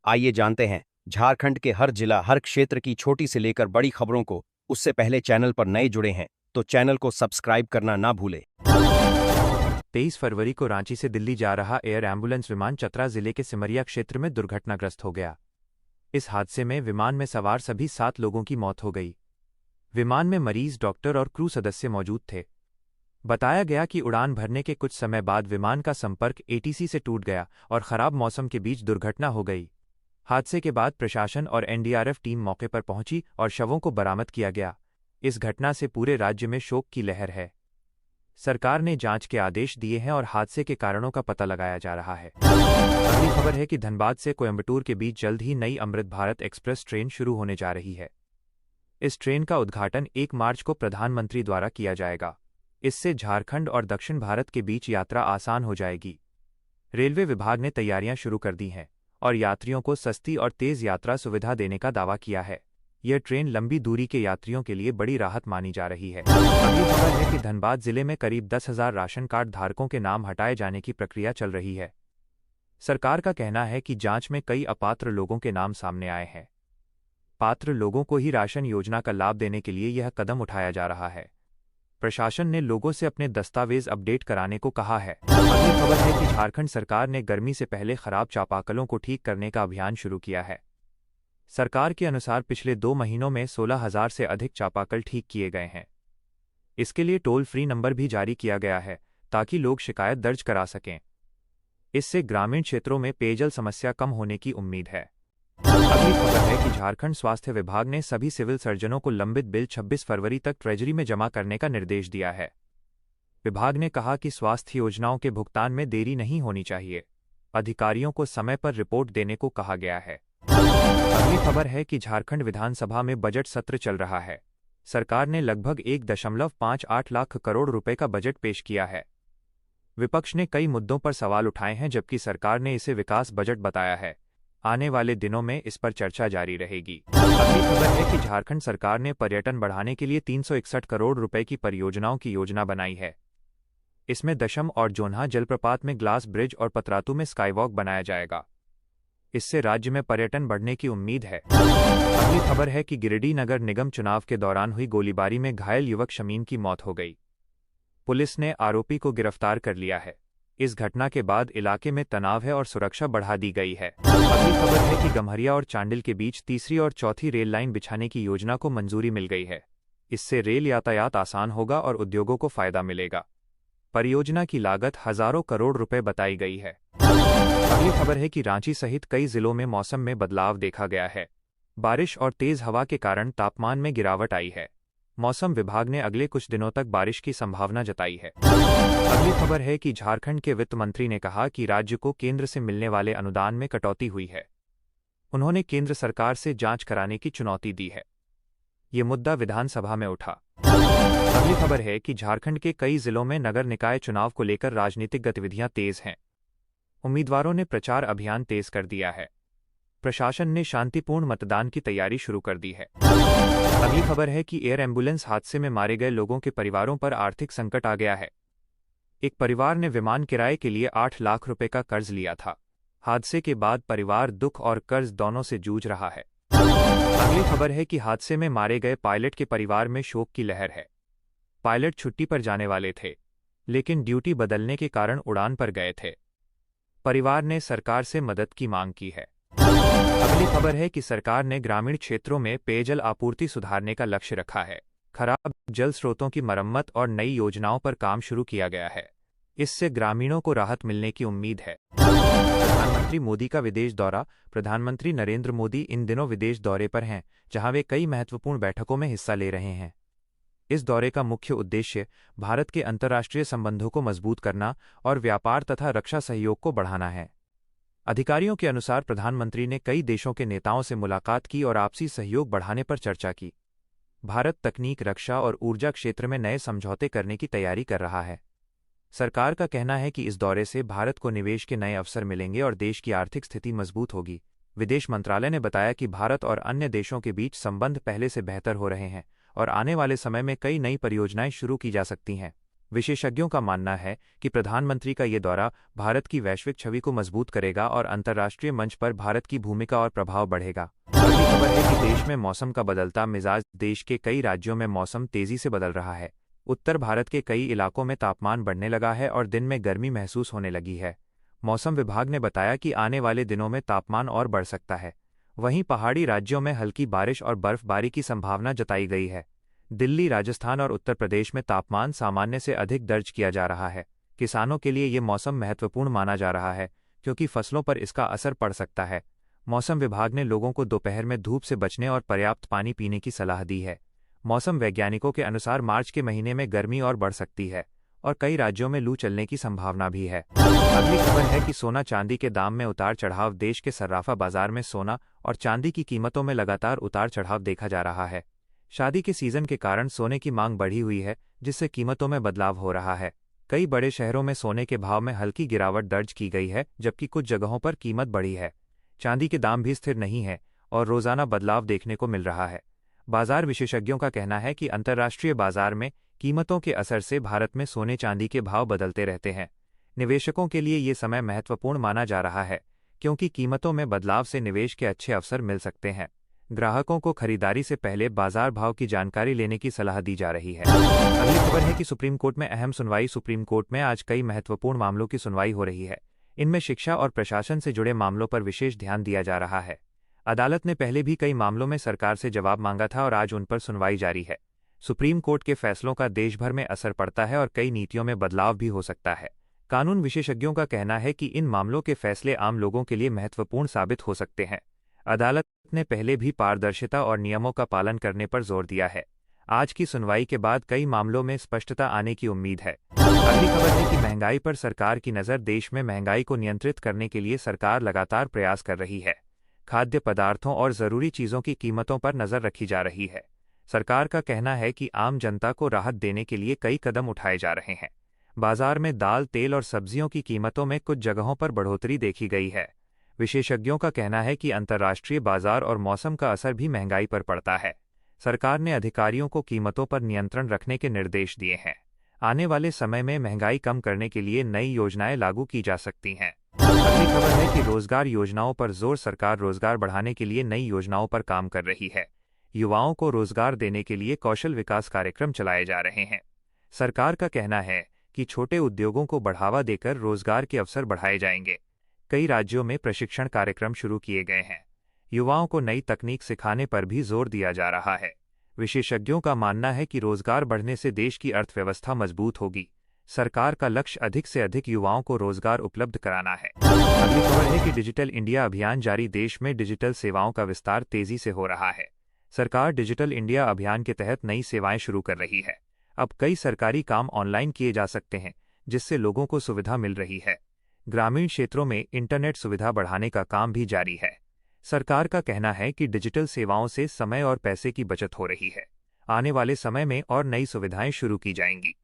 आइए जानते हैं झारखंड के हर जिला हर क्षेत्र की छोटी से लेकर बड़ी खबरों को। उससे पहले चैनल पर नए जुड़े हैं तो चैनल को सब्सक्राइब करना ना भूले। 23 फरवरी को रांची से दिल्ली जा रहा एयर एम्बुलेंस विमान चतरा जिले के सिमरिया क्षेत्र में दुर्घटनाग्रस्त हो गया। इस हादसे में विमान में सवार सभी 7 लोगों की मौत हो गई। विमान में मरीज, डॉक्टर और क्रू सदस्य मौजूद थे। बताया गया कि उड़ान भरने के कुछ समय बाद विमान का संपर्क एटीसी से टूट गया और खराब मौसम के बीच दुर्घटना हो गई। हादसे के बाद प्रशासन और एनडीआरएफ टीम मौके पर पहुंची और शवों को बरामद किया गया। इस घटना से पूरे राज्य में शोक की लहर है। सरकार ने जांच के आदेश दिए हैं और हादसे के कारणों का पता लगाया जा रहा है। अगली खबर है कि धनबाद से कोयंबटूर के बीच जल्द ही नई अमृत भारत एक्सप्रेस ट्रेन शुरू होने जा रही है। इस ट्रेन का उद्घाटन 1 मार्च को प्रधानमंत्री द्वारा किया जाएगा। इससे झारखंड और दक्षिण भारत के बीच यात्रा आसान हो जाएगी। रेलवे विभाग ने तैयारियां शुरू कर दी हैं और यात्रियों को सस्ती और तेज यात्रा सुविधा देने का दावा किया है। यह ट्रेन लंबी दूरी के यात्रियों के लिए बड़ी राहत मानी जा रही है। अगली खबर है कि धनबाद जिले में करीब 10,000 राशन कार्ड धारकों के नाम हटाए जाने की प्रक्रिया चल रही है। सरकार का कहना है कि जांच में कई अपात्र लोगों के नाम सामने आए हैं। पात्र लोगों को ही राशन योजना का लाभ देने के लिए यह कदम उठाया जा रहा है। प्रशासन ने लोगों से अपने दस्तावेज अपडेट कराने को कहा है। अगली खबर है कि झारखंड सरकार ने गर्मी से पहले खराब चापाकलों को ठीक करने का अभियान शुरू किया है। सरकार के अनुसार पिछले 2 महीनों में 16,000 से अधिक चापाकल ठीक किए गए हैं। इसके लिए टोल फ्री नंबर भी जारी किया गया है ताकि लोग शिकायत दर्ज करा सकें। इससे ग्रामीण क्षेत्रों में पेयजल समस्या कम होने की उम्मीद है। अगली खबर है कि झारखंड स्वास्थ्य विभाग ने सभी सिविल सर्जनों को लंबित बिल 26 फरवरी तक ट्रेजरी में जमा करने का निर्देश दिया है। विभाग ने कहा कि स्वास्थ्य योजनाओं के भुगतान में देरी नहीं होनी चाहिए। अधिकारियों को समय पर रिपोर्ट देने को कहा गया है। अगली खबर है कि झारखंड विधानसभा में बजट सत्र चल रहा है। सरकार ने लगभग 1.58 लाख करोड़ रुपए का बजट पेश किया है। विपक्ष ने कई मुद्दों पर सवाल उठाए हैं, जबकि सरकार ने इसे विकास बजट बताया है। आने वाले दिनों में इस पर चर्चा जारी रहेगी। अगली खबर है कि झारखंड सरकार ने पर्यटन बढ़ाने के लिए 361 करोड़ रुपए की परियोजनाओं की योजना बनाई है। इसमें दशम और जोन्हा जलप्रपात में ग्लास ब्रिज और पतरातू में स्काईवॉक बनाया जाएगा। इससे राज्य में पर्यटन बढ़ने की उम्मीद है। अगली खबर है कि गिरिडीह नगर निगम चुनाव के दौरान हुई गोलीबारी में घायल युवक शमीम की मौत हो गई। पुलिस ने आरोपी को गिरफ्तार कर लिया है। इस घटना के बाद इलाके में तनाव है और सुरक्षा बढ़ा दी गई है। अगली खबर है कि गम्हरिया और चांडिल के बीच तीसरी और चौथी रेल लाइन बिछाने की योजना को मंजूरी मिल गई है। इससे रेल यातायात आसान होगा और उद्योगों को फायदा मिलेगा। परियोजना की लागत हजारों करोड़ रुपए बताई गई है। अगली खबर है कि रांची सहित कई जिलों में मौसम में बदलाव देखा गया है। बारिश और तेज हवा के कारण तापमान में गिरावट आई है। मौसम विभाग ने अगले कुछ दिनों तक बारिश की संभावना जताई है। अगली खबर है कि झारखंड के वित्त मंत्री ने कहा कि राज्य को केंद्र से मिलने वाले अनुदान में कटौती हुई है। उन्होंने केंद्र सरकार से जांच कराने की चुनौती दी है। ये मुद्दा विधानसभा में उठा। अगली खबर है कि झारखंड के कई जिलों में नगर निकाय चुनाव को लेकर राजनीतिक गतिविधियां तेज हैं। उम्मीदवारों ने प्रचार अभियान तेज कर दिया है। प्रशासन ने शांतिपूर्ण मतदान की तैयारी शुरू कर दी है। अगली खबर है कि एयर एम्बुलेंस हादसे में मारे गए लोगों के परिवारों पर आर्थिक संकट आ गया है। एक परिवार ने विमान किराए के लिए 8 लाख रुपए का कर्ज लिया था। हादसे के बाद परिवार दुख और कर्ज दोनों से जूझ रहा है। अगली खबर है कि हादसे में मारे गए पायलट के परिवार में शोक की लहर है। पायलट छुट्टी पर जाने वाले थे, लेकिन ड्यूटी बदलने के कारण उड़ान पर गए थे। परिवार ने सरकार से मदद की मांग की है। अगली खबर है कि सरकार ने ग्रामीण क्षेत्रों में पेयजल आपूर्ति सुधारने का लक्ष्य रखा है। खराब जल स्रोतों की मरम्मत और नई योजनाओं पर काम शुरू किया गया है। इससे ग्रामीणों को राहत मिलने की उम्मीद है। प्रधानमंत्री मोदी का विदेश दौरा। प्रधानमंत्री नरेंद्र मोदी इन दिनों विदेश दौरे पर हैं, जहां वे कई महत्वपूर्ण बैठकों में हिस्सा ले रहे हैं। इस दौरे का मुख्य उद्देश्य भारत के अंतर्राष्ट्रीय संबंधों को मजबूत करना और व्यापार तथा रक्षा सहयोग को बढ़ाना है। अधिकारियों के अनुसार प्रधानमंत्री ने कई देशों के नेताओं से मुलाकात की और आपसी सहयोग बढ़ाने पर चर्चा की। भारत तकनीक, रक्षा और ऊर्जा क्षेत्र में नए समझौते करने की तैयारी कर रहा है। सरकार का कहना है कि इस दौरे से भारत को निवेश के नए अवसर मिलेंगे और देश की आर्थिक स्थिति मजबूत होगी। विदेश मंत्रालय ने बताया कि भारत और अन्य देशों के बीच संबंध पहले से बेहतर हो रहे हैं और आने वाले समय में कई नई परियोजनाएं शुरू की जा सकती हैं। विशेषज्ञों का मानना है कि प्रधानमंत्री का ये दौरा भारत की वैश्विक छवि को मजबूत करेगा और अंतर्राष्ट्रीय मंच पर भारत की भूमिका और प्रभाव बढ़ेगा। अगली खबर है कि देश में मौसम का बदलता मिजाज। देश के कई राज्यों में मौसम तेजी से बदल रहा है। उत्तर भारत के कई इलाकों में तापमान बढ़ने लगा है और दिन में गर्मी महसूस होने लगी है। मौसम विभाग ने बताया कि आने वाले दिनों में तापमान और बढ़ सकता है। वहीं पहाड़ी राज्यों में हल्की बारिश और बर्फबारी की संभावना जताई गई है। दिल्ली, राजस्थान और उत्तर प्रदेश में तापमान सामान्य से अधिक दर्ज किया जा रहा है। किसानों के लिए ये मौसम महत्वपूर्ण माना जा रहा है क्योंकि फसलों पर इसका असर पड़ सकता है। मौसम विभाग ने लोगों को दोपहर में धूप से बचने और पर्याप्त पानी पीने की सलाह दी है। मौसम वैज्ञानिकों के अनुसार मार्च के महीने में गर्मी और बढ़ सकती है और कई राज्यों में लू चलने की संभावना भी है। अगली खबर है कि सोना चांदी के दाम में उतार चढ़ाव। देश के सर्राफा बाजार में सोना और चांदी की कीमतों में लगातार उतार चढ़ाव देखा जा रहा है। शादी के सीजन के कारण सोने की मांग बढ़ी हुई है, जिससे कीमतों में बदलाव हो रहा है। कई बड़े शहरों में सोने के भाव में हल्की गिरावट दर्ज की गई है, जबकि कुछ जगहों पर कीमत बढ़ी है। चांदी के दाम भी स्थिर नहीं है और रोजाना बदलाव देखने को मिल रहा है। बाजार विशेषज्ञों का कहना है कि अंतर्राष्ट्रीय बाजार में कीमतों के असर से भारत में सोने चांदी के भाव बदलते रहते हैं। निवेशकों के लिए ये समय महत्वपूर्ण माना जा रहा है क्योंकि कीमतों में बदलाव से निवेश के अच्छे अवसर मिल सकते हैं। ग्राहकों को खरीदारी से पहले बाजार भाव की जानकारी लेने की सलाह दी जा रही है। अगली खबर है कि सुप्रीम कोर्ट में अहम सुनवाई। सुप्रीम कोर्ट में आज कई महत्वपूर्ण मामलों की सुनवाई हो रही है। इनमें शिक्षा और प्रशासन से जुड़े मामलों पर विशेष ध्यान दिया जा रहा है। अदालत ने पहले भी कई मामलों में सरकार से जवाब मांगा था और आज उन पर सुनवाई जारी है। सुप्रीम कोर्ट के फैसलों का देश भर में असर पड़ता है और कई नीतियों में बदलाव भी हो सकता है। कानून विशेषज्ञों का कहना है कि इन मामलों के फैसले आम लोगों के लिए महत्वपूर्ण साबित हो सकते हैं। अदालत ने पहले भी पारदर्शिता और नियमों का पालन करने पर जोर दिया है। आज की सुनवाई के बाद कई मामलों में स्पष्टता आने की उम्मीद है। अगली खबर है कि महंगाई पर सरकार की नज़र। देश में महंगाई को नियंत्रित करने के लिए सरकार लगातार प्रयास कर रही है। खाद्य पदार्थों और ज़रूरी चीज़ों की कीमतों पर नज़र रखी जा रही है। सरकार का कहना है कि आम जनता को राहत देने के लिए कई कदम उठाए जा रहे हैं। बाजार में दाल, तेल और सब्जियों की कीमतों में कुछ जगहों पर बढ़ोतरी देखी गई है। विशेषज्ञों का कहना है कि अंतर्राष्ट्रीय बाजार और मौसम का असर भी महंगाई पर पड़ता है। सरकार ने अधिकारियों को कीमतों पर नियंत्रण रखने के निर्देश दिए हैं। आने वाले समय में महंगाई कम करने के लिए नई योजनाएं लागू की जा सकती हैं। अगली खबर है कि रोजगार योजनाओं पर जोर। सरकार रोजगार बढ़ाने के लिए नई योजनाओं पर काम कर रही है। युवाओं को रोजगार देने के लिए कौशल विकास कार्यक्रम चलाए जा रहे हैं। सरकार का कहना है कि छोटे उद्योगों को बढ़ावा देकर रोजगार के अवसर बढ़ाए जाएंगे। कई राज्यों में प्रशिक्षण कार्यक्रम शुरू किए गए हैं। युवाओं को नई तकनीक सिखाने पर भी जोर दिया जा रहा है। विशेषज्ञों का मानना है कि रोजगार बढ़ने से देश की अर्थव्यवस्था मजबूत होगी। सरकार का लक्ष्य अधिक से अधिक युवाओं को रोजगार उपलब्ध कराना है। अगली खबर है कि डिजिटल इंडिया अभियान जारी। देश में डिजिटल सेवाओं का विस्तार तेजी से हो रहा है। सरकार डिजिटल इंडिया अभियान के तहत नई सेवाएं शुरू कर रही है। अब कई सरकारी काम ऑनलाइन किए जा सकते हैं, जिससे लोगों को सुविधा मिल रही है। ग्रामीण क्षेत्रों में इंटरनेट सुविधा बढ़ाने का काम भी जारी है। सरकार का कहना है कि डिजिटल सेवाओं से समय और पैसे की बचत हो रही है। आने वाले समय में और नई सुविधाएं शुरू की जाएंगी।